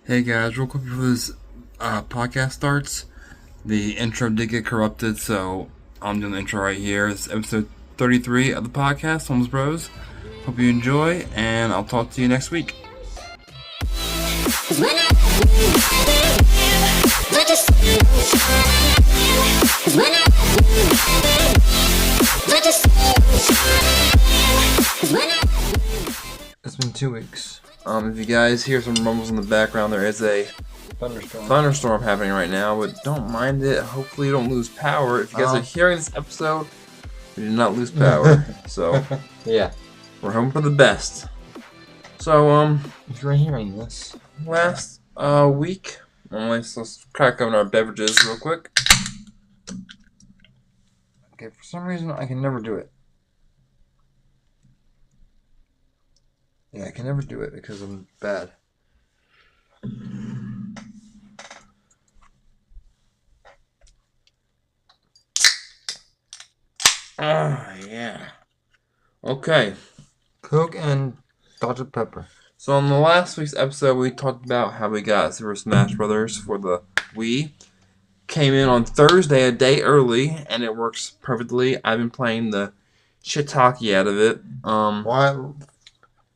Hey guys, real quick before this podcast starts, the intro did get corrupted, so I'm doing the intro right here. It's episode 33 of the podcast, Homeless Bros. Hope you enjoy, and I'll talk to you next week. It's been 2 weeks. If you guys hear some rumbles in the background, there is a thunderstorm happening right now, but don't mind it. Hopefully you don't lose power. If you guys are hearing this episode, we did not lose power. So, yeah. We're hoping for the best. So, if you're hearing this, last week, let's crack open our beverages real quick. Okay, for some reason I can never do it. Yeah, I can never do it because I'm bad. Oh, yeah. Okay. Coke and Dr. Pepper. So on the last week's episode, we talked about how we got Super Smash Brothers for the Wii. Came in on Thursday, a day early, and it works perfectly. I've been playing the shiitake out of it. Wyatt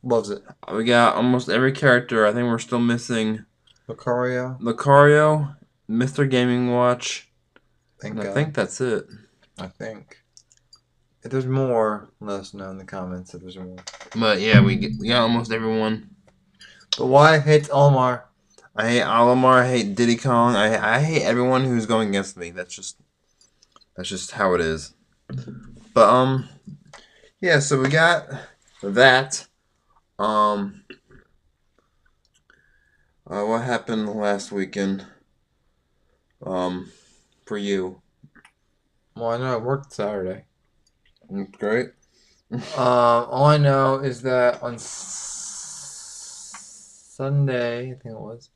loves it. We got almost every character. I think we're still missing Lucario, Mr. Gaming Watch. I think that's it. I think. If there's more, let us know in the comments if there's more. But yeah, we got almost everyone. But Wyatt hates Olimar. I hate Olimar. I hate Diddy Kong. I hate everyone who's going against me. That's just how it is. But yeah. So we got that. What happened last weekend? For you? Well, I know I worked Saturday. Great. All I know is that on Sunday, I think it was,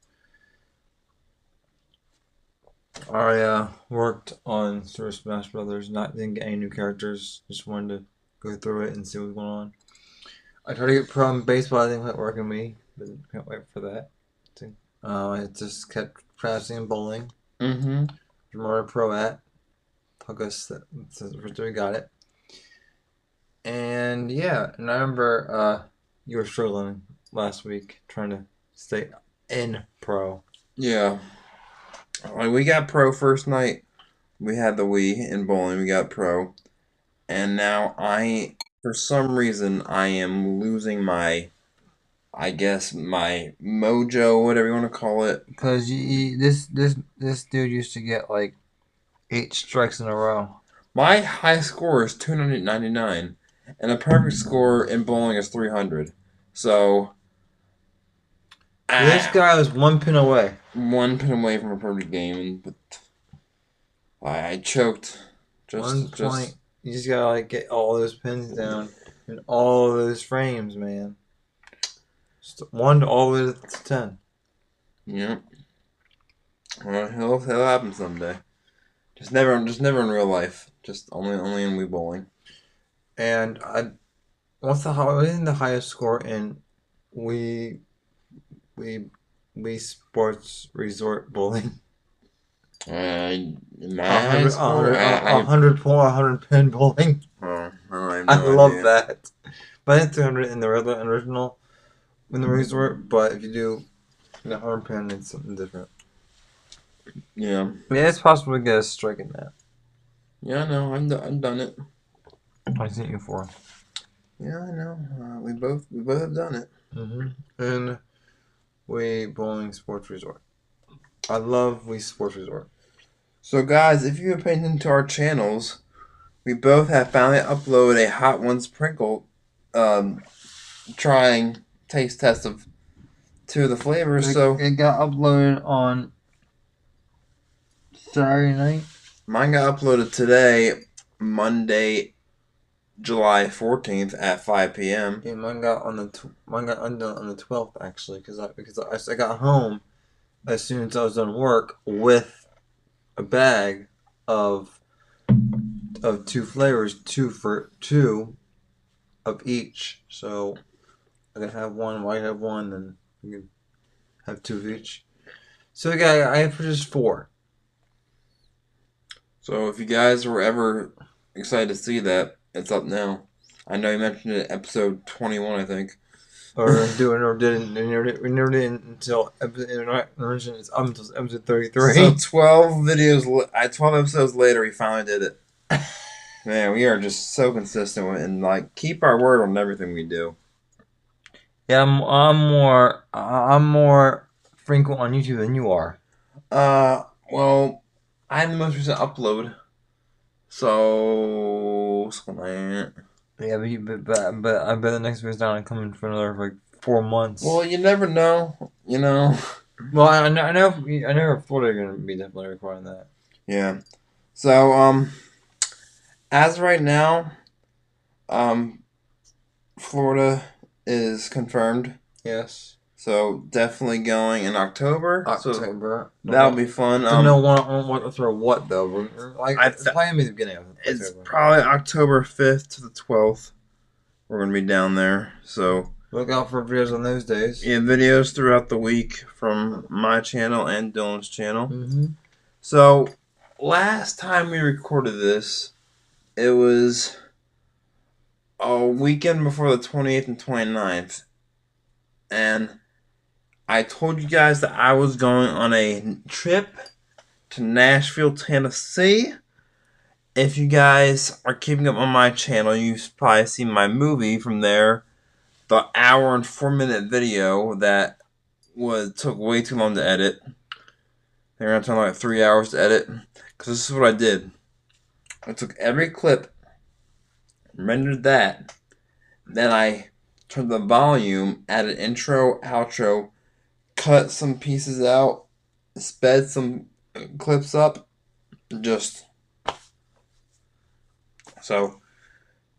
I worked on Super Smash Brothers. Didn't get any new characters. Just wanted to go through it and see what's going on. I tried to get pro in baseball. I think it worked with me, but can't wait for that. I just kept practicing in bowling. Mm-hmm. Remember pro at August. We got it. And yeah, and I remember you were struggling last week trying to stay in pro. Yeah. We got pro first night. We had the Wii in bowling. We got pro. And now for some reason, I am losing my mojo, whatever you want to call it. Because this dude used to get like 8 strikes in a row. My high score is 299. And a perfect score in bowling is 300. So this guy was 1 pin away. 1 pin away from a perfect game, but I choked. One point. You just gotta get all those pins down and all those frames, man. Just 1 all the way to 10. Yep. Well, it'll happen someday. Just never in real life. Just only in Wii bowling. And what is the highest score in Wii Sports Resort bowling? My high score, 100 pin bowling. I love that. But I think 300 in the original in the resort. But if you do the 100 pin, it's something different. Yeah. Yeah, it's possible to get a strike in that. Yeah, I know. I've done it. I seen you for. Yeah, I know. We both have done it. Mm-hmm. And Wii Bowling Sports Resort. I love Wii Sports Resort. So, guys, if you've been paying attention to our channels, we both have finally uploaded a Hot One Sprinkle trying taste test of 2 of the flavors. So it got uploaded on Saturday night. Mine got uploaded today, Monday, July 14th at 5 p.m. Yeah, mine got undone on the 12th actually, because I got home as soon as I was done work with a bag of 2 flavors, 2 for 2 of each. So I can have one, White have one, and we can have 2 of each. So I purchased 4. So if you guys were ever excited to see that, it's up now. I know you mentioned it episode 21, I think. Or didn't. We never did until episode, it's up until episode 33. So 12 videos, 12 episodes later, we finally did it. Man, we are just so consistent with, and like keep our word on everything we do. Yeah, I'm more frequent on YouTube than you are. Well, I had the most recent upload, so something like that. Yeah, but I bet the next video's not coming for another like 4 months. Well, you never know, you know. Well, I know Florida are gonna be definitely recording that. Yeah. So as of right now, Florida is confirmed. Yes. So definitely going in October. So October. that'll be fun. To know what to throw what though. Like I it's probably gonna be the beginning of October. It's probably October 5th to the 12th. We're gonna be down there. So look out for videos on those days. yeah, videos throughout the week from my channel and Dylan's channel. Mm-hmm. So last time we recorded this, it was a weekend before the 28th and 29th. And I told you guys that I was going on a trip to Nashville, Tennessee. If you guys are keeping up on my channel, you've probably seen my movie from there. The hour and 4-minute video that took way too long to edit. They're going to take like 3 hours to edit. Because this is what I did. I took every clip, rendered that. Then I turned the volume, added intro, outro, cut some pieces out, sped some clips up. So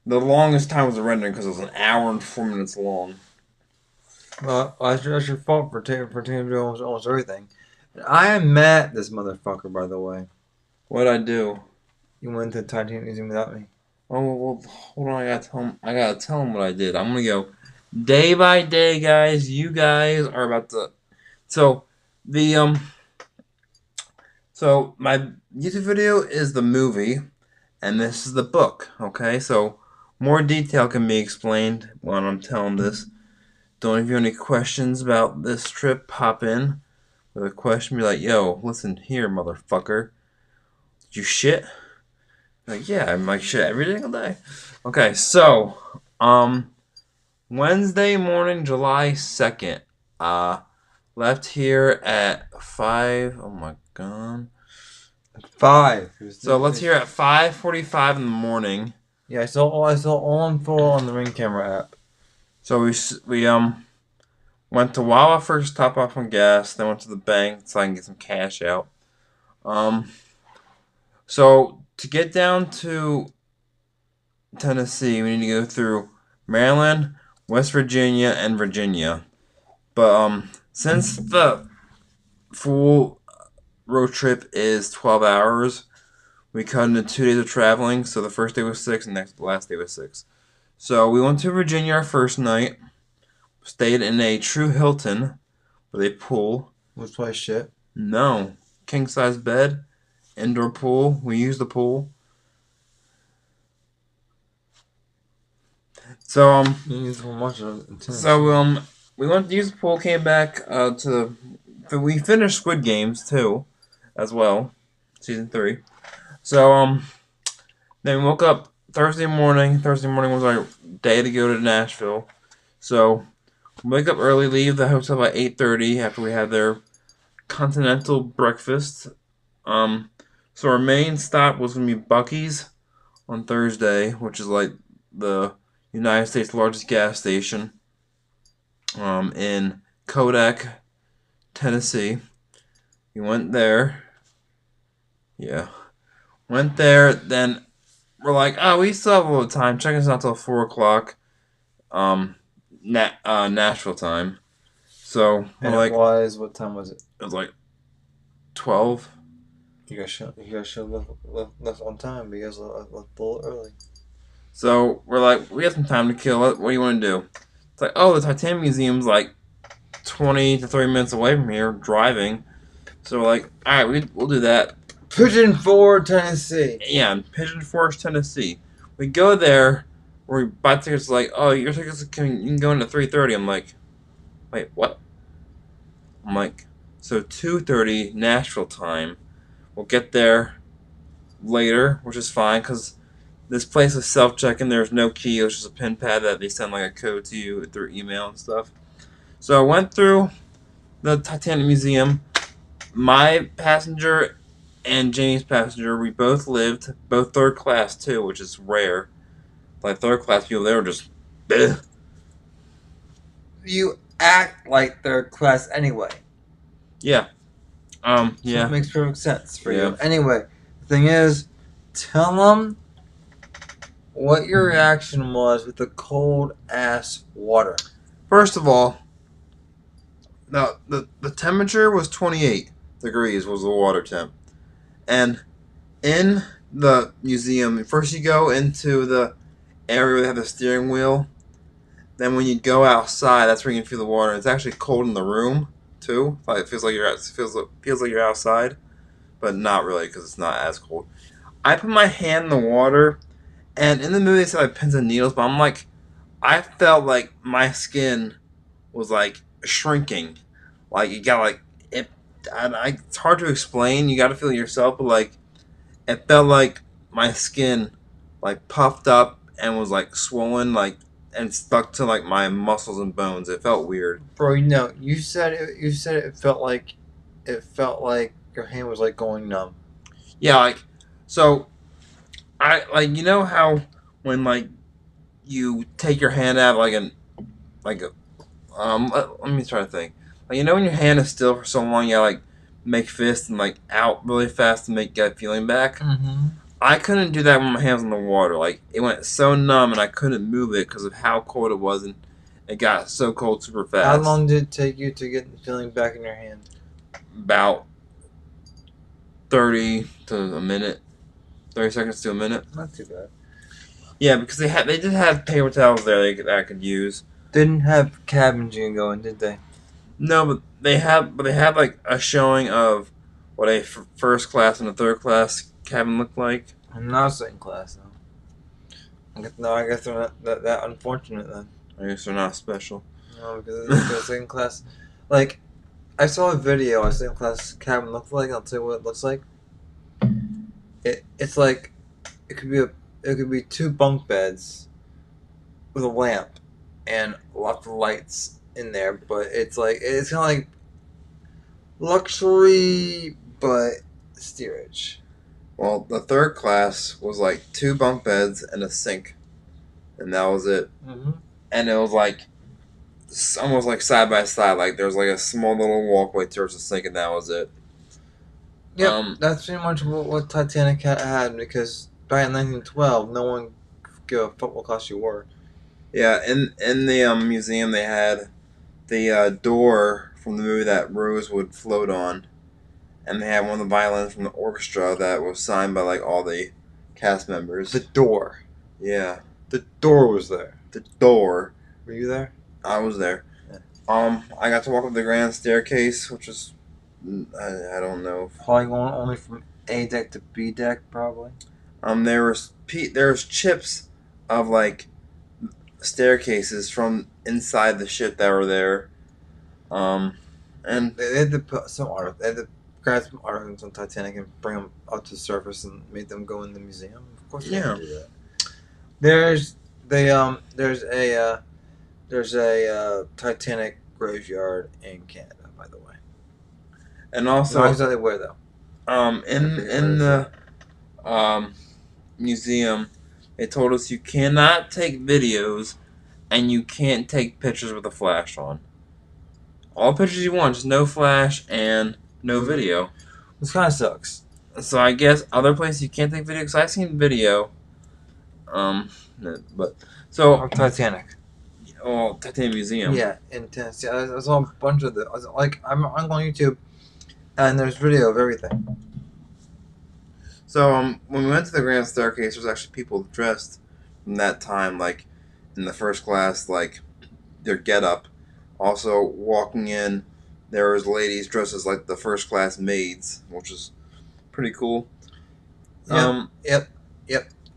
the longest time was the rendering because it was an hour and 4 minutes long. Well, that's your fault for taking almost everything. And I am mad at this motherfucker, by the way. What'd I do? You went to the Titanic Museum without me. Oh well, hold on. I gotta tell him what I did. I'm gonna go day by day, guys. You guys are about to. So So my YouTube video is the movie, and this is the book. Okay, so more detail can be explained when I'm telling this. Don't if you have any questions about this trip, pop in with a question. Be like, yo, listen here, motherfucker. Did you shit? Like, yeah, I might shit every single day. Okay, so, Wednesday morning, July 2nd. Left here at 5. Oh my god. 5. So let's hear at 5:45 in the morning. Yeah, I saw all in full on the Ring camera app. So we went to Wawa first, top off on gas, then went to the bank so I can get some cash out. So to get down to Tennessee, we need to go through Maryland, West Virginia, and Virginia. But since the full road trip is 12 hours, we cut into 2 days of traveling. So the first day was 6, and the last day was 6. So we went to Virginia our first night. Stayed in a true Hilton with a pool. Was twice shit. No. King size bed. Indoor pool. We used the pool. So we went to use the pool, came back we finished Squid Games too, as well. Season 3. So then we woke up Thursday morning. Thursday morning was our day to go to Nashville. So wake up early, leave the hotel by 8:30 after we had their continental breakfast. So our main stop was going to be Buc-ee's on Thursday, which is like the United States' largest gas station in Kodak, Tennessee. We went there. Yeah. Went there, then we're like, oh, we still have a little time. Check us out till 4 o'clock. Nashville time. So and what time was it? It was like 12. You guys should left on time because left a little early. So we're like, we have some time to kill. What do you want to do? It's like, oh, the Titanic Museum's like 20 to 30 minutes away from here, driving. So we're like, all right, we'll do that. Pigeon Forge, Tennessee. Yeah, in Pigeon Forge, Tennessee. We go there. We buy tickets. Like, oh, your tickets you can go into 3:30. I'm like, wait, what? I'm like, so 2:30 Nashville time. We'll get there later, which is fine because this place is self-checking. There's no key. It was just a pin pad that they send like a code to you through email and stuff. So I went through the Titanic Museum. My passenger and Jamie's passenger, we both lived, both third class too, which is rare. Like third class people, they were just, bleh. You act like third class anyway. Yeah. So Yeah. it makes perfect sense for Yeah. you. Anyway, the thing is, tell them what your reaction was with the cold ass water. First of all, the temperature was 28 degrees was the water temp, and in the museum, first you go into the area where they have the steering wheel. Then when you go outside, that's where you can feel the water. It's actually cold in the room too. Like it feels like you're outside, but not really because it's not as cold. I put my hand in the water, and in the movie they said like pins and needles, but I'm like, I felt like my skin was like shrinking. Like you got like it. It's hard to explain. You got to feel it yourself, but like it felt like my skin like puffed up and was like swollen, like and stuck to like my muscles and bones. It felt weird. Bro, you said it. You said it felt like your hand was like going numb. Yeah, like so. I like how when like you take your hand out like a let me try to think. Like when your hand is still for so long, you like make fists and like out really fast to get that feeling back. Mm-hmm. I couldn't do that when my hands in the water. Like it went so numb and I couldn't move it because of how cold it was, and it got so cold super fast. How long did it take you to get the feeling back in your hand? About 30 to a minute, 30 seconds to a minute. Not too bad. Yeah, because they did have paper towels there that I could use. Didn't have cabins you can go in, did they? No, but they had like a showing of what a first class and a third class cabin looked like. I'm not second class though. I guess they're not that unfortunate then. I guess they're not special. No, because second class, like, I saw a video of second class cabin looks like. I'll tell you what it looks like. It's like it could be two bunk beds with a lamp and lots of lights in there, but it's kind of like luxury but steerage. Well, the third class was like two bunk beds and a sink, and that was it. Mm-hmm. And it was like almost like side by side. Like there was like a small little walkway towards the sink, and that was it. Yeah, that's pretty much what Titanic had because back in 1912, no one gave a fuck what class you were. Yeah, in the museum they had the door from the movie that Rose would float on, and they had one of the violins from the orchestra that was signed by like all the cast members. The door. Yeah, The door was there. the door. Were you there? I was there. Yeah. I got to walk up the grand staircase, which is I don't know. Probably going only from A deck to B deck, probably. There was chips of like staircases from inside the ship that were there. And They had to put some art. They had to grab some art on Titanic and bring them up to the surface and make them go in the museum. Of course, they had to do that. There's a Titanic graveyard in Canada, by the way. and also Not exactly where though. in the museum, they told us you cannot take videos and you can't take pictures with a flash on. All pictures you want, just no flash and no video. This kind of sucks. So I guess other places you can't take video because I've seen video. But so Of Titanic. Titanic Museum. Yeah, in Tennessee. I saw a bunch of the. I'm on YouTube, and there's video of everything. So when we went to the grand staircase, there's actually people dressed from that time, like in the first class, like their get up. Also walking in there was ladies dressed as like the first class maids, which is pretty cool. Yep.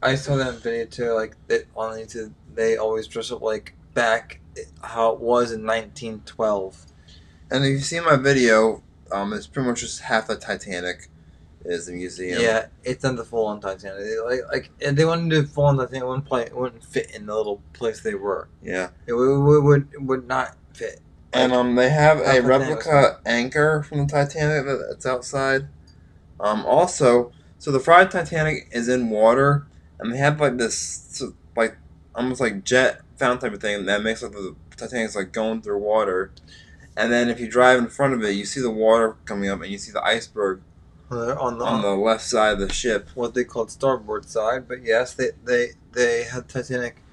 I saw that video too. Like that on YouTube, they always dress up like back how it was in 1912. And if you see my video, it's pretty much just half the Titanic is the museum. Yeah, it's not the full on Titanic. Like if they wanted to do full on Titanic, it wouldn't fit in the little place they were. Yeah, it would not fit. Like, and they have a replica anchor from the Titanic that's outside. Also, so the fried Titanic is in water, and they have like this, like almost like jet fountain type of thing that makes like the Titanic's like going through water. And then if you drive in front of it, you see the water coming up, and you see the iceberg on the left side of the ship. What they call starboard side, but yes, they had Titanic.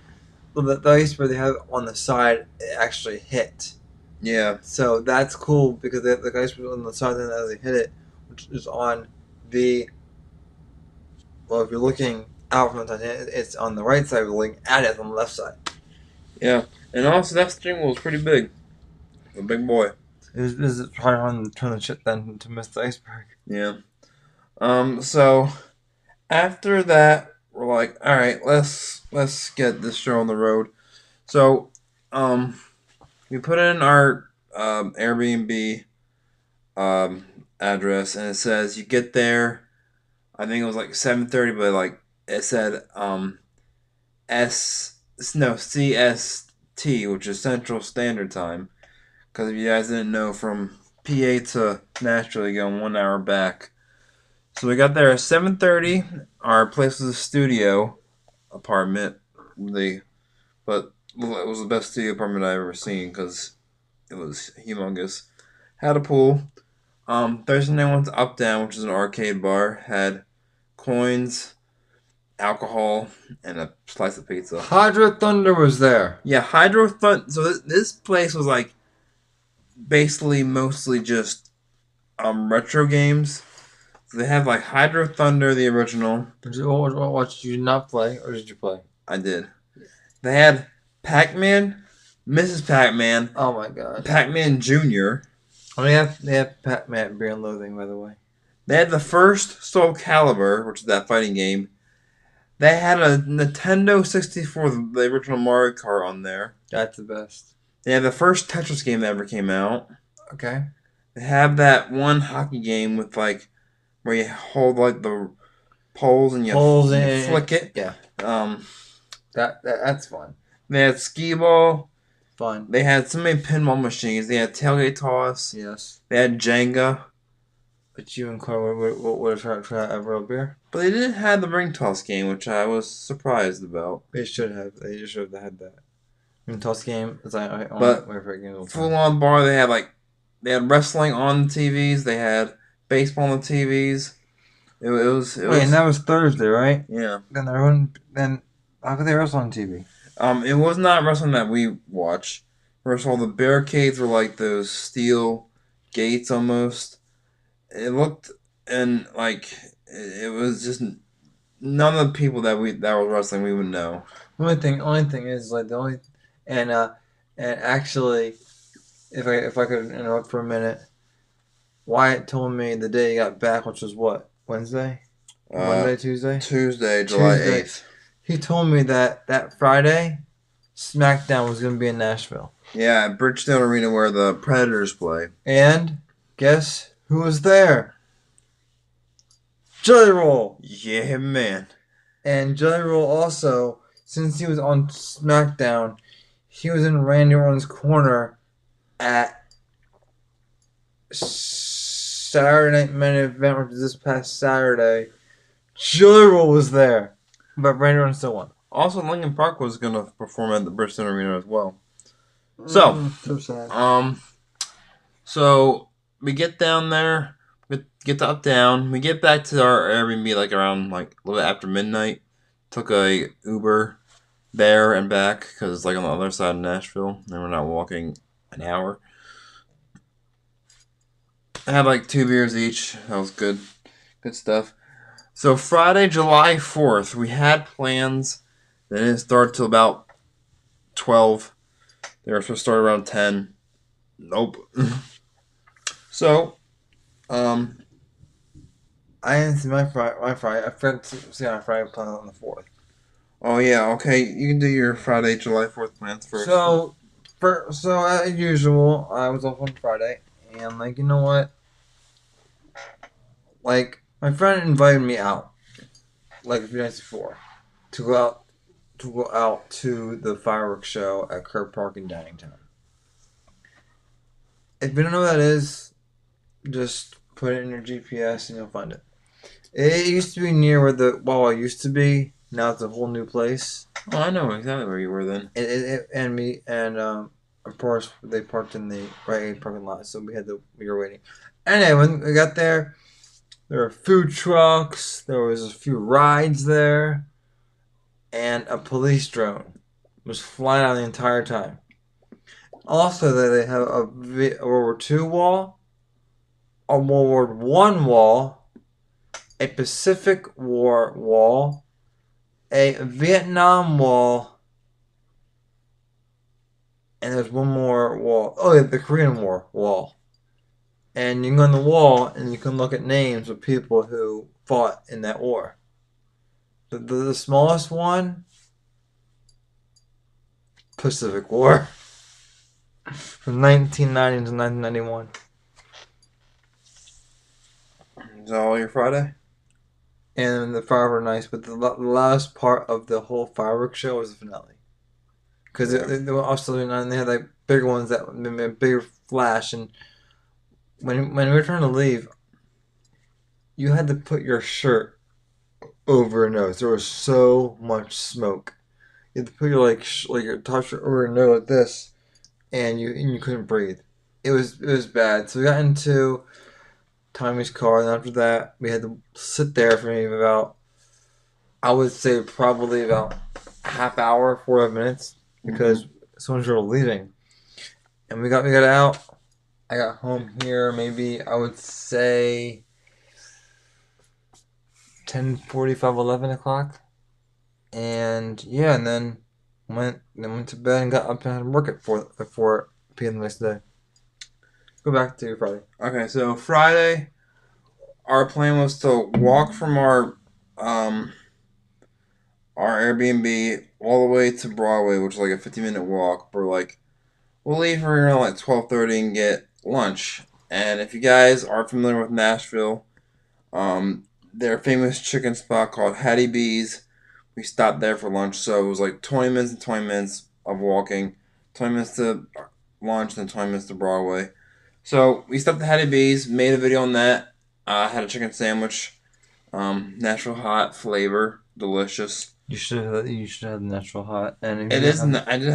Well, the iceberg they have on the side it actually hit. Yeah. So that's cool because the iceberg on the side, and as they hit it, which is on the. Well, if you're looking out from the Titanic, it's on the right side. We're looking at it on the left side. Yeah, and also that steering wheel was pretty big. A big boy. It was probably hard to turn the ship then to miss the iceberg. Yeah. So after that, we're like, all right, let's get this show on the road. So, we put in our Airbnb address, and it says you get there. I think it was like 7:30, but like it said CST, which is Central Standard Time. Because if you guys didn't know, from PA to Nashville, you go 1 hour back. So we got there at 7:30. Our place was a studio apartment. But it was the best studio apartment I've ever seen because it was humongous. Had a pool. Thursday night went to Up Down, which is an arcade bar. Had coins, alcohol, and a slice of pizza. Hydro Thunder was there. Yeah, Hydro Thunder. So this place was like basically mostly just retro games. So they have like Hydro Thunder, the original. What did you not play, or did you play? I did. They had Pac-Man, Mrs. Pac-Man. Oh my god. Pac-Man Jr. Oh, they have Pac-Man Beer and Loathing, by the way. They had the first Soul Calibur, which is that fighting game. They had a Nintendo 64, the original Mario Kart on there. That's the best. They had the first Tetris game that ever came out. Okay. They have that one hockey game with like where you hold like the poles and you flick it. Yeah. That's fun. They had skee ball. Fun. They had so many pinball machines. They had tailgate toss. Yes. They had Jenga. But you and Carl would have tried a real beer. But they didn't have the ring toss game, which I was surprised about. They should have. They just should have had that. Ring toss game is my favorite game. Full on bar. They had wrestling on the TVs. They had baseball on the TVs. It was. Wait, and that was Thursday, right? Yeah. Then how could they wrestle on TV? It was not wrestling that we watch. First of all, the barricades were like those steel gates almost. It looked and like it was just none of the people that was wrestling we would know. Only thing is like and actually, if I could interrupt for a minute, Wyatt told me the day he got back, which was what, Wednesday, Tuesday, July 8th. He told me that Friday, SmackDown was going to be in Nashville. Yeah, at Bridgestone Arena where the Predators play. And guess who was there? Jelly Roll. Yeah, man. And Jelly Roll also, since he was on SmackDown, he was in Randy Orton's corner at Saturday Night Main Event, which was this past Saturday. Jelly Roll was there. But Randy Orton still won. Also, Linkin Park was going to perform at the Bridgestone Arena as well. So sad. So we get down there, we get to Up Down, we get back to our Airbnb like around like a little bit after midnight. Took a Uber there and back because it's like on the other side of Nashville, and we're not walking an hour. I had like 2 beers each. That was good stuff. So Friday, July 4th, we had plans. They didn't start till about 12. They were supposed to start around 10. Nope. So, I didn't see my Friday. I forgot to see my Friday plan on the 4th. oh yeah, okay, you can do your Friday, July 4th plans first. So, as usual, I was off on Friday, and like, you know what? Like, my friend invited me out, like a few nights before, to go out to the fireworks show at Kerr Park in Downingtown. If you don't know what that is, just put it in your GPS and you'll find it. It used to be near where the Wawa used to be. Now it's a whole new place. Oh, I know exactly where you were then. Of course they parked in the Rite Aid parking lot, so we were waiting. Anyway, when we got there were food trucks. There was a few rides there, and a police drone was flying out the entire time. Also, they have a World War II wall, a World War One wall, a Pacific War wall, a Vietnam wall, and there's one more wall. Oh, yeah, the Korean War wall. And you can go on the wall and you can look at names of people who fought in that war. The smallest one, Pacific War, from 1990 to 1991. Is that all your Friday? And the fireworks were nice, but the last part of the whole fireworks show was the finale. Because they were also and they had like bigger ones that made a bigger flash. And when we were trying to leave, you had to put your shirt over your nose. There was so much smoke. You had to put your your top shirt over your nose like this, and you couldn't breathe. It was bad. So we got into Tommy's car, and after that, we had to sit there for maybe about, I would say probably about a half hour, 45 minutes, because someone were leaving. And we got out. I got home here maybe, I would say 10:45, 11 o'clock. And yeah, and then went to bed and got up and had to work at 4 p.m. the next day. Go back to Friday. Okay, so Friday, our plan was to walk from our Airbnb all the way to Broadway, which is like a 50-minute walk. We'll leave here around like 12:30 and get lunch. And if you guys are familiar with Nashville, their famous chicken spot called Hattie B's, we stopped there for lunch. So it was like 20 minutes and 20 minutes of walking, 20 minutes to lunch, and then 20 minutes to Broadway. So we stopped at Hattie B's, made a video on that. Had a chicken sandwich, natural hot flavor, delicious. You should have the natural hot. And I did have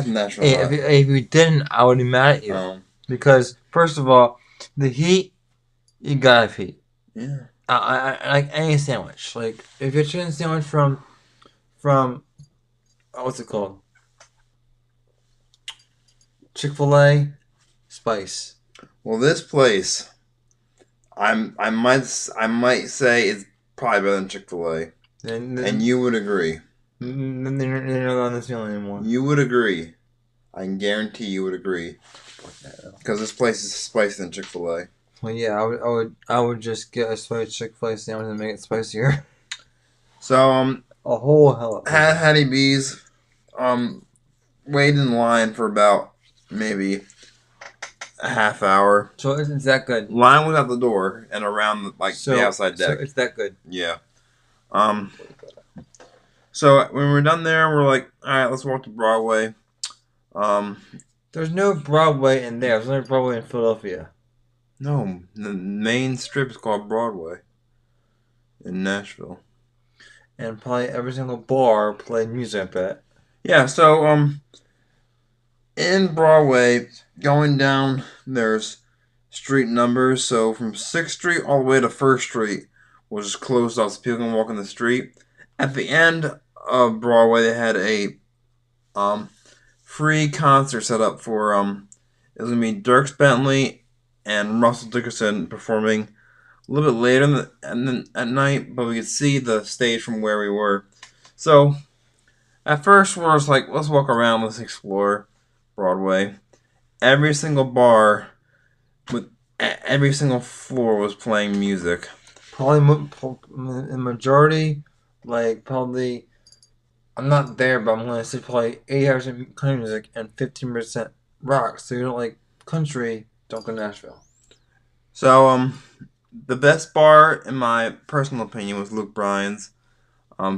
natural hot. If you didn't, I would be mad at you. Because first of all, the heat, you gotta have heat. Yeah. I like any sandwich. Like if you're chicken sandwich from what's it called? Chick-fil-A, spice. Well, this place, I might say it's probably better than Chick-fil-A, and you would agree. Then they're not on this meal anymore. You would agree. I can guarantee you would agree. Because this place is spicier than Chick-fil-A. Well, yeah, I would just get a spicy Chick-fil-A sandwich and make it spicier. So a whole hell of had Hattie B's, waited in line for about maybe a half hour. So it's that good. Line was out the door and around the outside deck. So it's that good. Yeah. So when we're done there, we're like, all right, let's walk to Broadway. There's no Broadway in there. There's only Broadway in Philadelphia. No, the main strip is called Broadway in Nashville. And probably every single bar played music, I bet. Yeah, so in Broadway, going down, there's street numbers. So from 6th Street all the way to 1st Street was closed off so people can walk in the street. At the end of Broadway, they had a free concert set up for it was gonna be Dierks Bentley and Russell Dickerson performing a little bit later at night, but we could see the stage from where we were. So at first we were just like, let's walk around, let's explore Broadway. Every single bar with every single floor was playing music. Probably the majority, like probably. I'm not there, but I'm gonna say probably 8 hours of country music and 15% rock. So you don't like country, don't go to Nashville. So the best bar in my personal opinion was Luke Bryan's.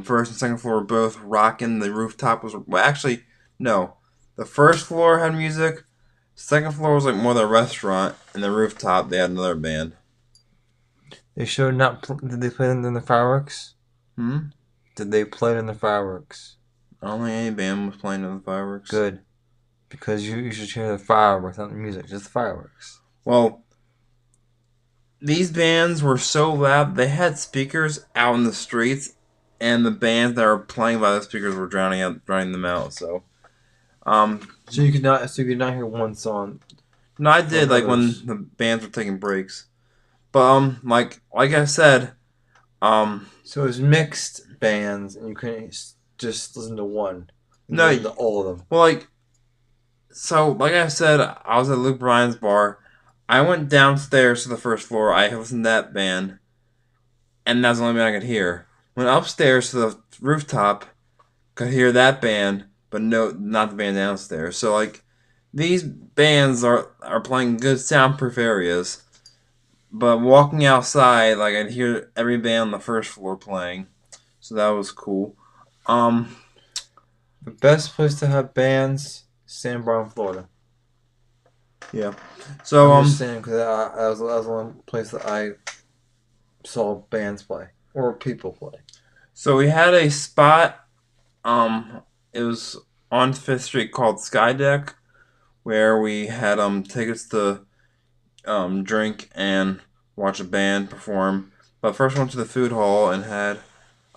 First and second floor were both rocking. The rooftop was actually no. The first floor had music. Second floor was like more the restaurant, and the rooftop they had another band. They showed not. Did they play it in the fireworks? Hmm. Did they play it in the fireworks? I don't think any band was playing in the fireworks. Good, because you should hear the fireworks, not the music, just the fireworks. Well, these bands were so loud they had speakers out in the streets, and the bands that were playing by the speakers were drowning them out. So, So you could not. So you could not hear one song. no, I did like others. when the bands were taking breaks, but like I said, So it was mixed bands, and you couldn't just listen to one. You no, listened to all of them. well, like I said, I was at Luke Bryan's bar. I went downstairs to the first floor. I listened to that band, and that's the only band I could hear. Went upstairs to the rooftop, could hear that band, but no, not the band downstairs. So like, these bands are playing good soundproof areas, but walking outside, like I'd hear every band on the first floor playing, so that was cool. Um, The best place to have bands, Sandbar, Florida. yeah. So I'm just saying because that was the one place that I saw bands play or people play. so we had a spot. It was on Fifth Street called Sky Deck, where we had tickets to drink and watch a band perform. But first went to the food hall and had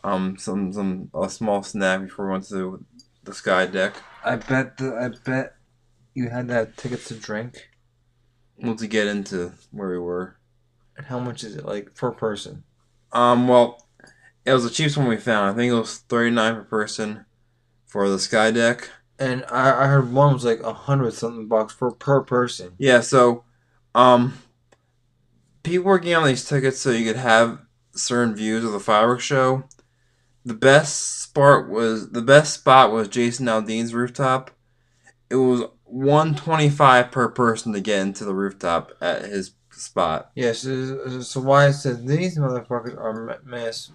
some a small snack before we went to the Sky Deck. I bet you had to have tickets to drink. Once we get into where we were. And how much is it like per person? Well, it was the cheapest one we found. I think it was $39 per person for the Sky Deck. And I heard one was like $100-something for per person. Yeah, so people were getting on these tickets so you could have certain views of the fireworks show. The best spot was Jason Aldean's rooftop. It was $125 per person to get into the rooftop at his spot. Yes, so Wyatt said these motherfuckers are mass.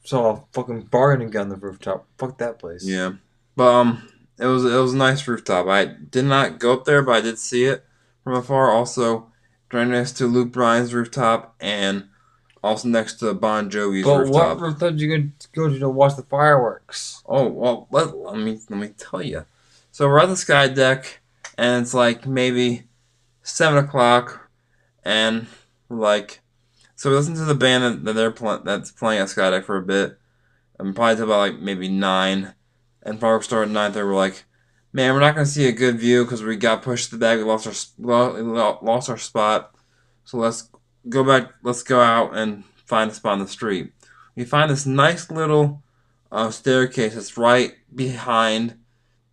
Saw a fucking bargain gun on the rooftop. Fuck that place. Yeah, but it was a nice rooftop. I did not go up there, but I did see it from afar. Also, right next to Luke Bryan's rooftop, and also next to Bon Jovi's rooftop. But what rooftop did you go to watch the fireworks? Oh well, let me tell you. So we're at the Sky Deck, and it's like maybe 7 o'clock, and we're like, so we listen to the band that's playing at Sky Deck for a bit, and probably till about like maybe 9, and fireworks start at 9:30. We're like, man, we're not gonna see a good view because we got pushed to the back. We lost our spot. So let's go back. Let's go out and find a spot on the street. We find this nice little staircase that's right behind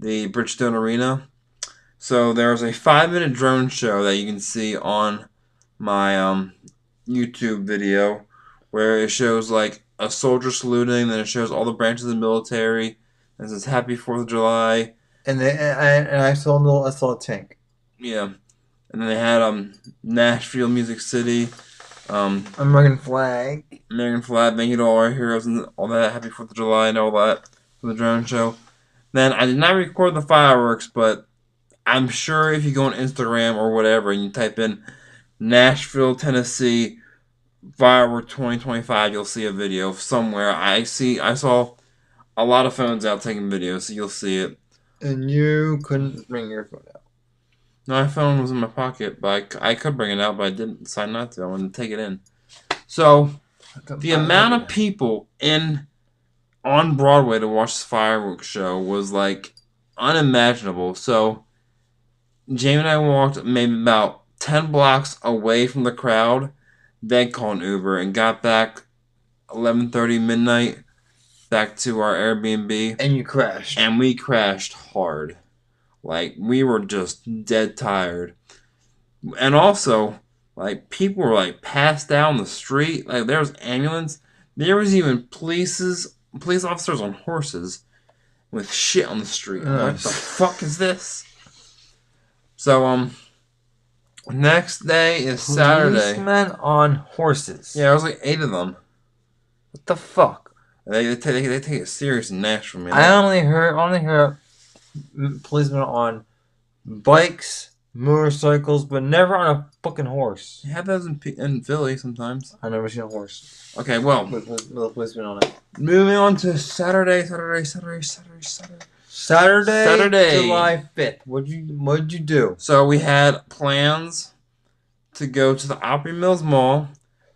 the Bridgestone Arena. So there's a 5-minute drone show that you can see on my YouTube video where it shows like a soldier saluting, then it shows all the branches of the military, and it says Happy 4th of July. And I saw a tank. Yeah. And then they had Nashville, Music City, American flag, thank you to all our heroes and all that, Happy 4th of July and all that for the drone show. Then I did not record the fireworks, but I'm sure if you go on Instagram or whatever and you type in Nashville, Tennessee firework 2025, you'll see a video somewhere. I saw a lot of phones out taking videos, so you'll see it. And you couldn't bring your phone out. No, my phone was in my pocket, but I could bring it out, but I didn't decide not to. I wanted to take it in. So the amount of people on Broadway to watch this fireworks show was like unimaginable. So Jamie and I walked maybe about 10 blocks away from the crowd, then called an Uber and got back 11:30 midnight back to our Airbnb. And you crashed. And we crashed hard. Like, we were just dead tired. And also, Like, people were, like, passed out on the street. Like, there was ambulance. There was even police officers on horses with shit on the street. What the fuck is this? So, next day is Saturday. Policemen on horses. Yeah, there was like 8 of them. What the fuck? They take it serious in Nashville, man. I only heard policemen on bikes, motorcycles, but never on a fucking horse. You have those in Philly sometimes. I've never seen a horse. Okay, well, with a policeman on it. moving on to Saturday, July 5th. What'd you do? So we had plans to go to the Opry Mills Mall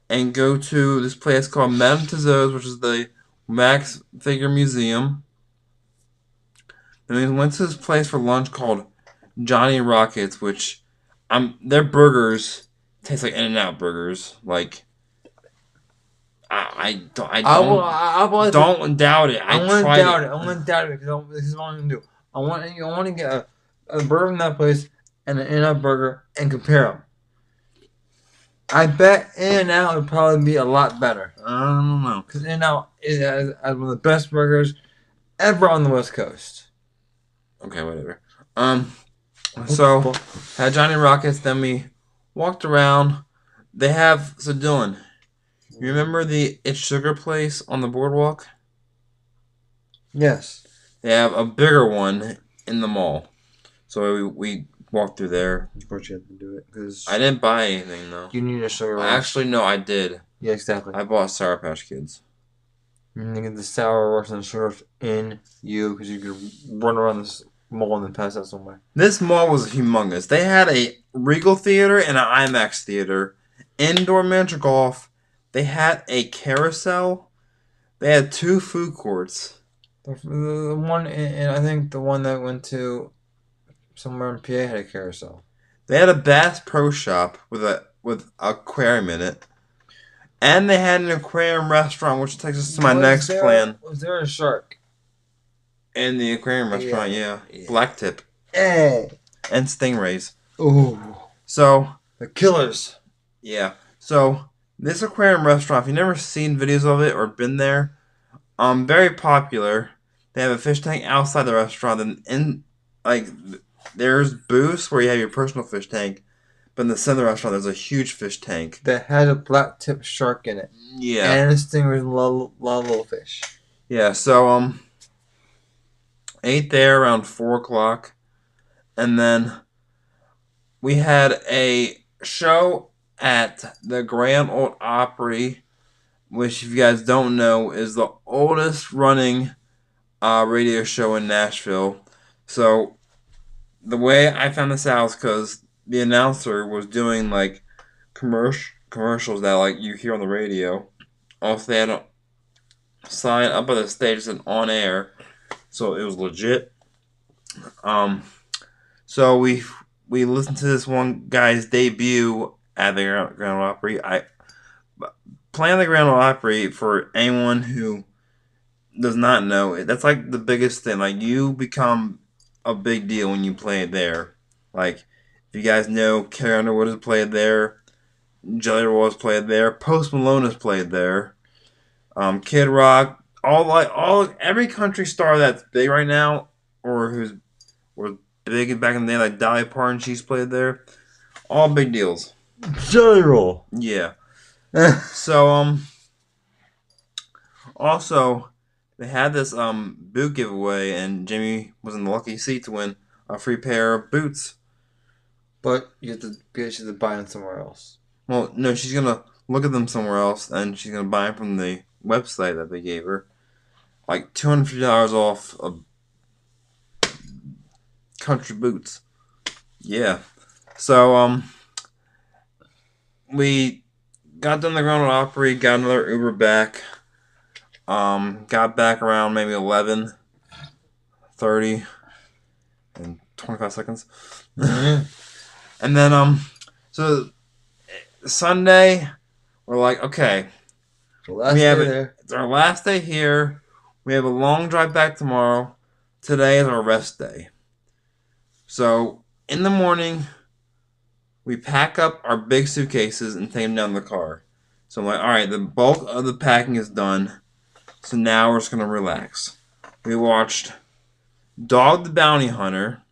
and go to this place called Madame Tussauds, which is the Wax Figure Museum. Then we went to this place for lunch called Johnny Rockets, which their burgers taste like In-N-Out burgers. Like, I don't doubt it. I want to doubt it because this is what I'm gonna do. I want to get a burger from that place and an In-N-Out burger and compare them. I bet In-N-Out would probably be a lot better. I don't know, because In-N-Out is one of the best burgers ever on the West Coast. Okay, whatever. So had Johnny Rockets. Then we walked around. So Dylan, you remember the It's Sugar place on the boardwalk? Yes. They have a bigger one in the mall. So we walked through there. Of course you had to do it because I didn't buy anything though. You need a sugar rush. Actually, no, I did. Yeah, exactly. I bought Sour Patch Kids. You're gonna get the sour rush and the sugar rush in you because you could run around this mall and then pass out somewhere. This mall was humongous. They had a Regal Theater and an IMAX Theater, indoor miniature golf. They had a carousel. They had 2 food courts. The one, and I think the one that went to somewhere in PA had a carousel. They had a Bass Pro Shop with aquarium in it, and they had an aquarium restaurant, which takes us to my next plan. Was there a shark? In the aquarium restaurant, yeah. Blacktip. Hey. And stingrays. Ooh. So the killers. Yeah. So this aquarium restaurant, if you've never seen videos of it or been there, very popular. They have a fish tank outside the restaurant, and there's booths where you have your personal fish tank, but in the center of the restaurant there's a huge fish tank that has a black tip shark in it. Yeah. And a stingray and a lot of little fish. Yeah. So ate there around 4:00, and then we had a show at the Grand Ole Opry, which, if you guys don't know, is the oldest running radio show in Nashville. So the way I found this out is because the announcer was doing like commercials that like you hear on the radio. Also, they had a sign up on the stage that said "on air," so it was legit. So we listened to this one guy's debut at the Grand Ole Opry. Playing the Grand Ole Opry, for anyone who does not know, that's like the biggest thing. Like, you become a big deal when you play it there. Like, if you guys know, Carrie Underwood has played there, Jelly Roll has played there, Post Malone has played there, Kid Rock, every country star that's big right now, or who's was big back in the day, like Dolly Parton, she's played there. All big deals. Jelly Roll. Yeah. So, also, they had this boot giveaway, and Jamie was in the lucky seat to win a free pair of boots. But she has to buy them somewhere else. Well, no, she's gonna look at them somewhere else, and she's gonna buy them from the website that they gave her. Like $250 off of country boots. Yeah. So, we got done the Grand Ole Opry, got another Uber back. Got back around maybe 11:30 in 25 seconds. Mm-hmm. And then, so Sunday, we're like, okay, it's our last day here. We have a long drive back tomorrow. Today is our rest day. So in the morning, we pack up our big suitcases and take them down to the car. So I'm like, all right, the bulk of the packing is done. So now we're just going to relax. We watched Dog the Bounty Hunter.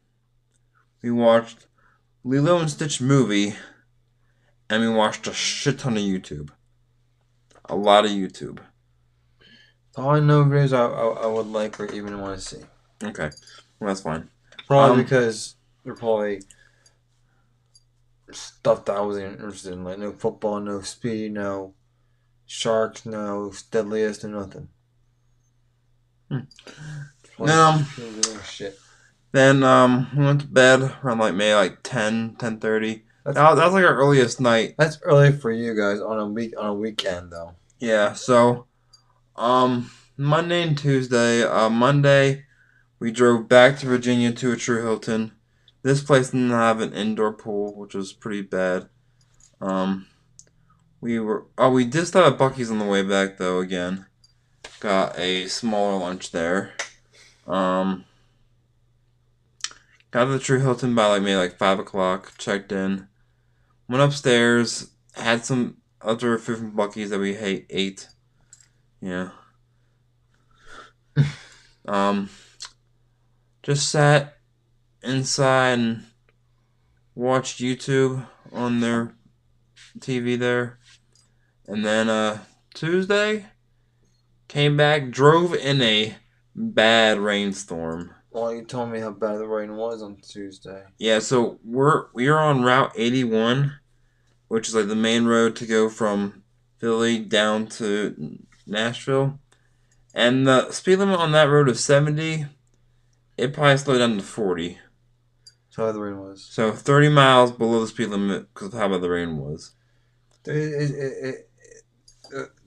We watched Lilo and Stitch movie. And we watched a shit ton of YouTube. A lot of YouTube. All I know videos I would like or even want to see. Okay. Well, that's fine. Probably because they're probably stuff that I wasn't interested in. Like no football, no speed, no sharks, no deadliest, no nothing. Shit. Then we went to bed around like maybe like 10:30. That was like our earliest night. That's early for you guys on a weekend though. Yeah, so Monday and Tuesday. Monday we drove back to Virginia to a True Hilton. This place didn't have an indoor pool, which was pretty bad. We did stop at Buc-ee's on the way back though again. Got a smaller lunch there. Got to the True Hilton by like maybe like 5 o'clock. Checked in. Went upstairs. Had some other food from Buc-ee's that we ate. Yeah. Just sat inside and watched YouTube on their TV there. And then Tuesday came back, drove in a bad rainstorm. Well, you told me how bad the rain was on Tuesday. Yeah, so we are on Route 81, which is like the main road to go from Philly down to Nashville. And the speed limit on that road is 70. It probably slowed down to 40. So how the rain was. So 30 miles below the speed limit because of how bad the rain was. The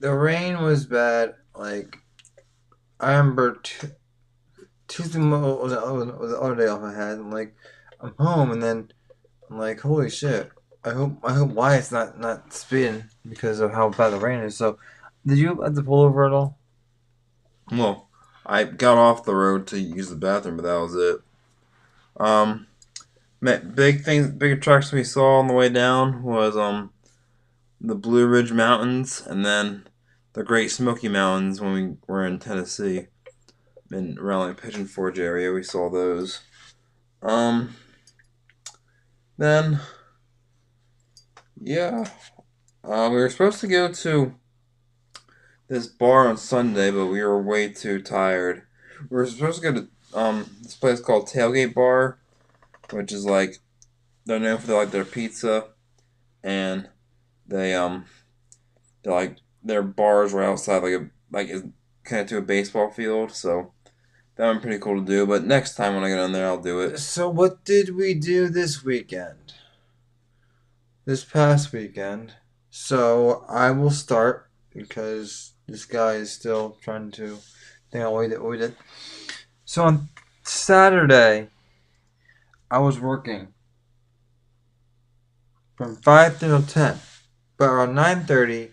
rain was bad. Like, I remember Tuesday was the other day off I had. And like, I'm home and then I'm like, holy shit. I hope Wyatt's not speeding because of how bad the rain is. So, did you have to pull over at all? Well, I got off the road to use the bathroom, but that was it. Big attractions we saw on the way down was the Blue Ridge Mountains and then the Great Smoky Mountains when we were in Tennessee. And around like Pigeon Forge area, we saw those. Then, yeah, we were supposed to go to this bar on Sunday, but we were way too tired. We were supposed to go to this place called Tailgate Bar, which is like they're known for their pizza, and they're like their bars were outside it's connected to a baseball field, so that would be pretty cool to do. But next time when I go down there, I'll do it. So what did we do this weekend? This past weekend. So I will start because this guy is still trying to think out what we did. So on Saturday, I was working from 5 till 10. But around 9:30,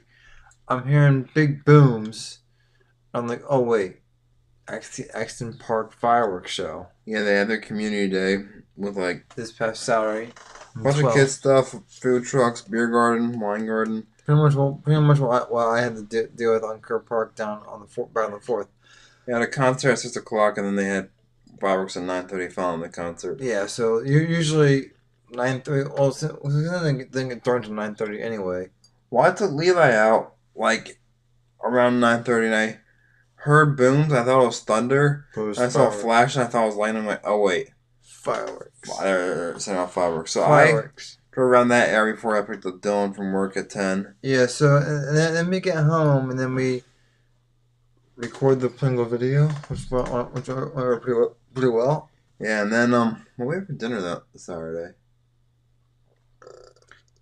I'm hearing big booms. I'm like, oh wait, Exton Park fireworks show. Yeah, they had their community day with this past Saturday. A bunch of kids stuff, food trucks, beer garden, wine garden. Pretty much what I had to deal with on Kerr Park down on the 4th. They had a concert at 6 o'clock, and then they had fireworks at 9:30 following the concert. Yeah, so usually 9:30. Well, then get thrown to 9:30 anyway. Well, I took Levi out around 9:30, and I heard booms. I thought it was thunder. I saw a flash, and I thought it was lightning. I'm like, oh wait, fireworks. Fireworks. So fireworks. I drove around that area before I picked up Dylan from work at 10. Yeah. So and then we get home, and then we record the Plingle video, which went pretty well. Yeah, and then what we had for dinner that Saturday?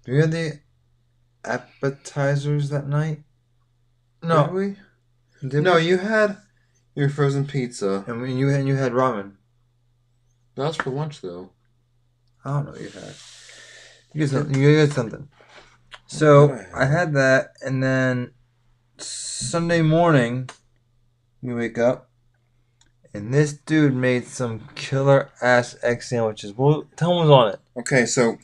Do we have the appetizers that night? No. Did we? No, you had your frozen pizza. And you had ramen. That was for lunch, though. I don't know what you had. You had something. So I had that, and then Sunday morning, we wake up, and this dude made some killer ass egg sandwiches. Well, tell him what's on it. Okay, so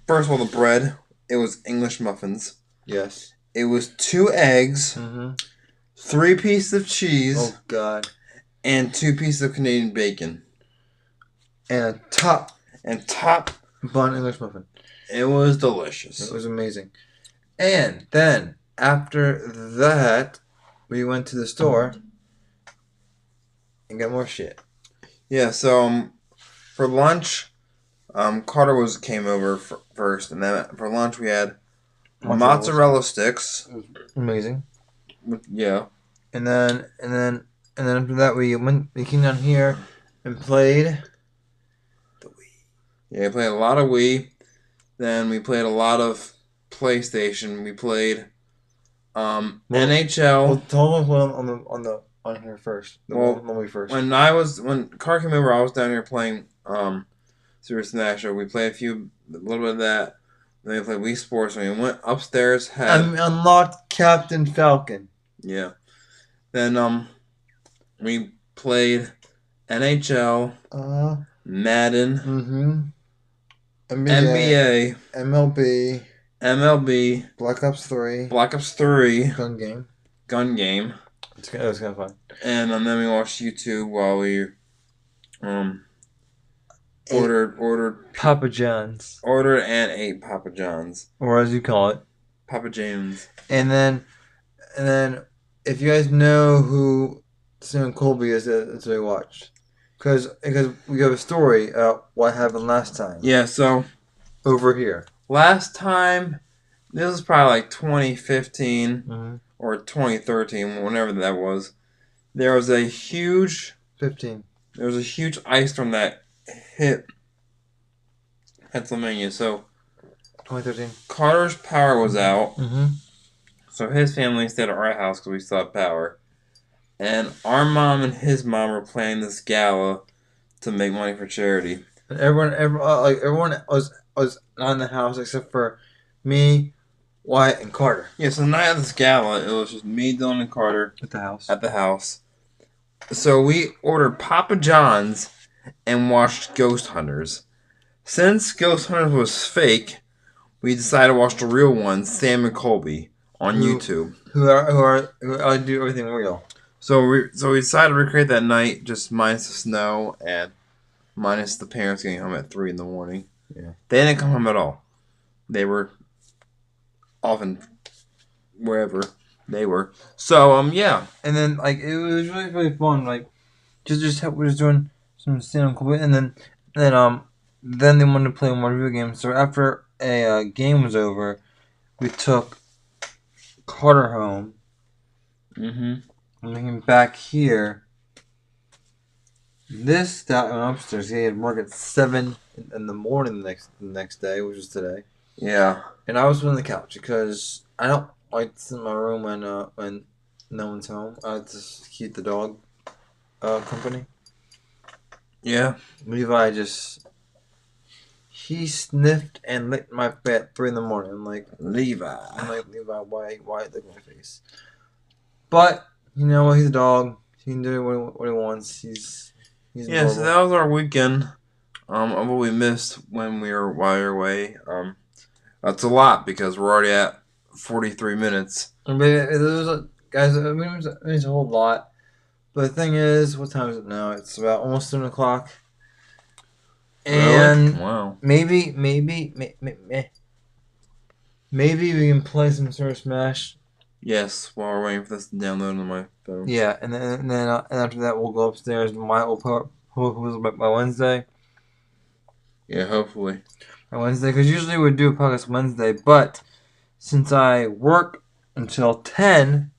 first of all, the bread. It was English muffins. Yes. It was 2 eggs, Mm-hmm. 3 pieces of cheese, Oh God. and 2 pieces of Canadian bacon. And a top bun English muffin. It was delicious. It was amazing. And then after that, we went to the store and got more shit. Yeah. So for lunch, Carter came over first, and then for lunch we had mozzarella sticks. Amazing. Yeah. And then after that we came down here and played the Wii. Yeah, we played a lot of Wii. Then we played a lot of PlayStation. We played NHL. Well, tell them on here first. When first. When Carter came over, I was down here playing Super Smash. We played a little bit of that. Then we played Wii Sports. And we went upstairs. Unlocked Captain Falcon. Yeah. Then we played NHL, Madden, NBA, MLB, Black Ops 3, Gun Game. It was kind of fun. And then we watched YouTube while we ordered Papa John's. Ordered and ate Papa John's, or as you call it, Papa John's. And then, if you guys know who Sam Colby is, that's what we watched. Because we have a story about what happened last time. Yeah, so over here. Last time, this was probably like 2015 or 2013, whenever that was. There was a huge 15. There was a huge ice storm that hit Pennsylvania. So 2013. Carter's power was out. Mm-hmm. So his family stayed at our house because we still had power. And our mom and his mom were planning this gala to make money for charity. And everyone was not in the house except for me, Wyatt, and Carter. Yeah, so the night of this gala, it was just me, Dylan, and Carter at the house. So we ordered Papa John's and watched Ghost Hunters. Since Ghost Hunters was fake, we decided to watch the real one, Sam and Colby, on YouTube. Who do everything real. So we decided to recreate that night, just minus the snow and minus the parents getting home at 3 in the morning. Yeah. They didn't come home at all. They were often wherever they were. So yeah. And then it was really, really fun. We're just doing some Sam and Colby, and then they wanted to play more video games. So after a game was over, we took Carter home. Mm-hmm. And we came back here. This guy went upstairs. He had work at 7 in the morning the next day, which was today. Yeah. And I was on the couch because I don't like to sit in my room when no one's home. I like to keep the dog company. Yeah. Levi he sniffed and licked my face at 3 in the morning. I'm like, Levi, why lick my face? But you know what? He's a dog. He can do what he wants. He's yeah. So that was our weekend. Of what we missed while we were away. That's a lot because we're already at 43 minutes. Guys, it means a whole lot. But the thing is, what time is it now? It's about almost 7 o'clock. And really? Wow. Maybe we can play some Super Smash. Yes, while we're waiting for this to download on my phone. Yeah, and then after that we'll go upstairs. Hopefully by Wednesday. Yeah, hopefully. By Wednesday, because usually we do a podcast Wednesday, but since I work until 10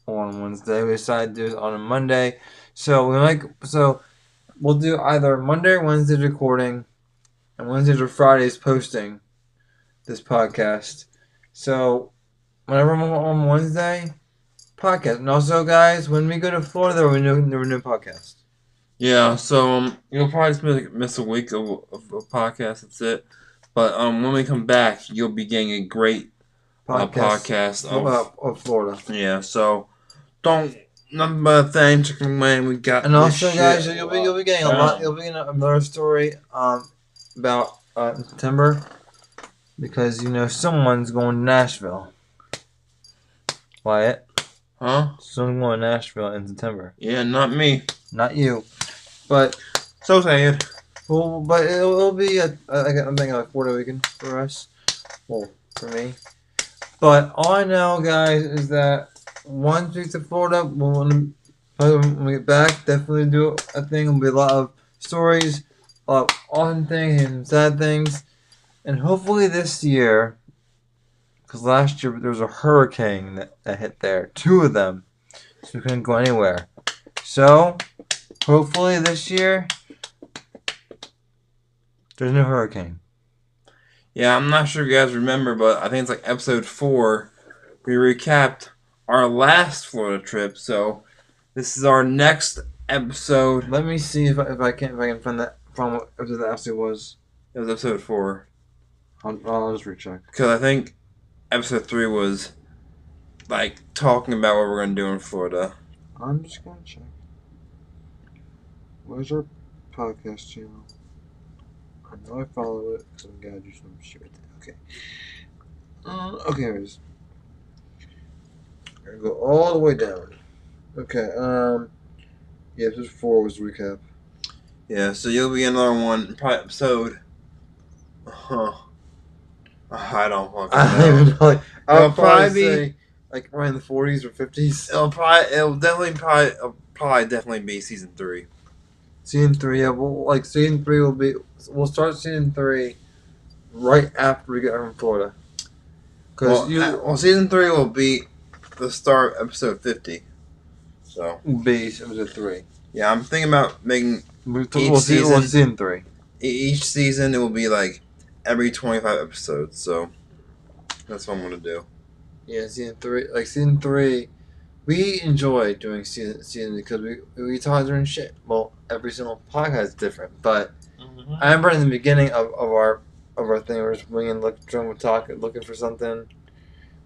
on Wednesday, we decided to do it on a Monday. So we'll do either Monday or Wednesday recording, and Wednesdays or Fridays posting this podcast. So whenever I'm on Wednesday, podcast. And also, guys, when we go to Florida, there will be no podcast. Yeah, so you'll probably just miss a week of podcast. That's it. But when we come back, you'll be getting a great podcast of Florida. Yeah, so nothing but a thing. Chicken wing. We got. And also, guys, you'll be getting a lot. You'll be getting another story about September. Because, someone's going to Nashville. Wyatt. Huh? Someone's going to Nashville in September. Yeah, not me. Not you. But, So sad. well, but it'll be, I'm thinking like 4-day weekend for us. Well, for me. But all I know, guys, is that once we get to Florida, when we get back, definitely do a thing. It'll be a lot of stories, a lot of awesome things and sad things. And hopefully this year, because last year there was a hurricane that hit there, 2 of them, so we couldn't go anywhere. So, hopefully this year, there's no hurricane. Yeah, I'm not sure if you guys remember, but I think it's like episode 4. We recapped our last Florida trip, so this is our next episode. Let me see if I can find that from what episode that actually was. It was episode 4. I'll just recheck. Because I think episode 3 was like talking about what we're going to do in Florida. I'm just gonna check. Where's our podcast channel? I know I follow it because I'm gonna do some shit. Okay. Okay, here it is. I'm gonna go all the way down. Okay. Yeah, episode 4 was the recap. Yeah, so you'll be another one, probably episode. I don't fucking know. I don't even know. I'll It'll probably probably say like right in the 40s or 50s. It'll definitely be season 3. Season 3, yeah. Well, season 3 will be. We'll start season 3 right after we get from Florida. Season 3 will be the start of episode 50. So be episode 3. yeah, I'm thinking about making season 3. Each season it will be like every 25 episodes. So that's what I'm gonna do. Yeah, season 3. Season 3, we enjoy doing season because we talk during shit. Well, every single podcast is different, but I remember in the beginning of our thing, we were just winging, we're talking, looking for something.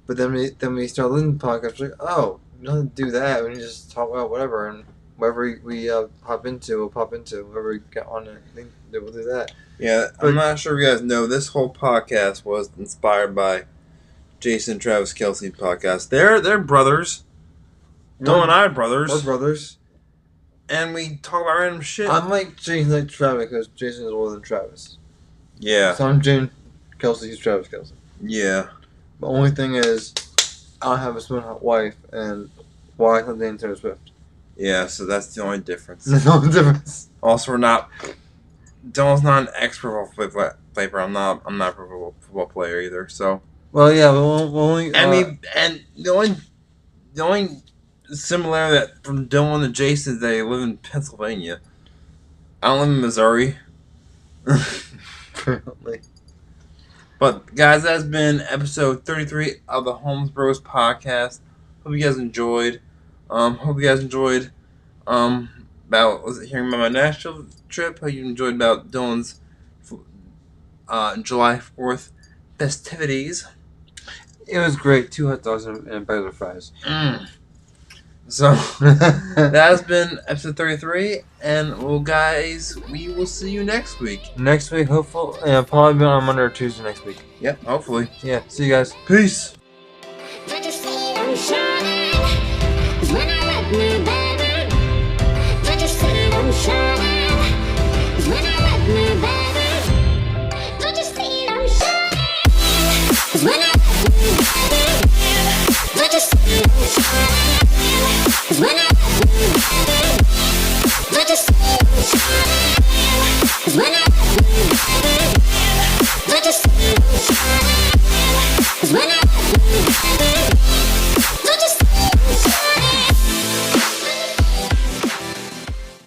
But then we start listening to podcasts. We're like, oh, we don't have to do that. We can just talk about whatever, and whatever we pop into, we'll pop into. Whatever we get on it, I think we'll do that. Yeah, I'm not sure if you guys know, this whole podcast was inspired by Jason and Travis Kelsey podcast. They're brothers. Dylan and I are brothers. We're brothers. And we talk about random shit. I'm like Jason, like Travis, because Jason is older than Travis. Yeah. So I'm James Kelsey, he's Travis Kelsey. Yeah. The only thing is, I don't have a sweetheart wife, and Wyatt has dating Taylor Swift. Yeah, so that's the only difference. That's the only difference. Also, Dylan's not an ex-football player. I'm not a football player either. So. Well, yeah, but we'll only. And the only similarity that from Dylan to Jason is they live in Pennsylvania. I don't live in Missouri. Apparently. But guys, that's been episode 33 of the Holmes Bros podcast. Hope you guys enjoyed. Hearing about my Nashville trip. Hope you enjoyed about Dylan's July 4th festivities. It was great. 2 hot dogs and a bag of fries. So, that has been episode 33. And, well, guys, we will see you next week. Next week, hopefully. Yeah, probably on Monday or Tuesday next week. Yep, hopefully. Yeah, see you guys. Peace. When I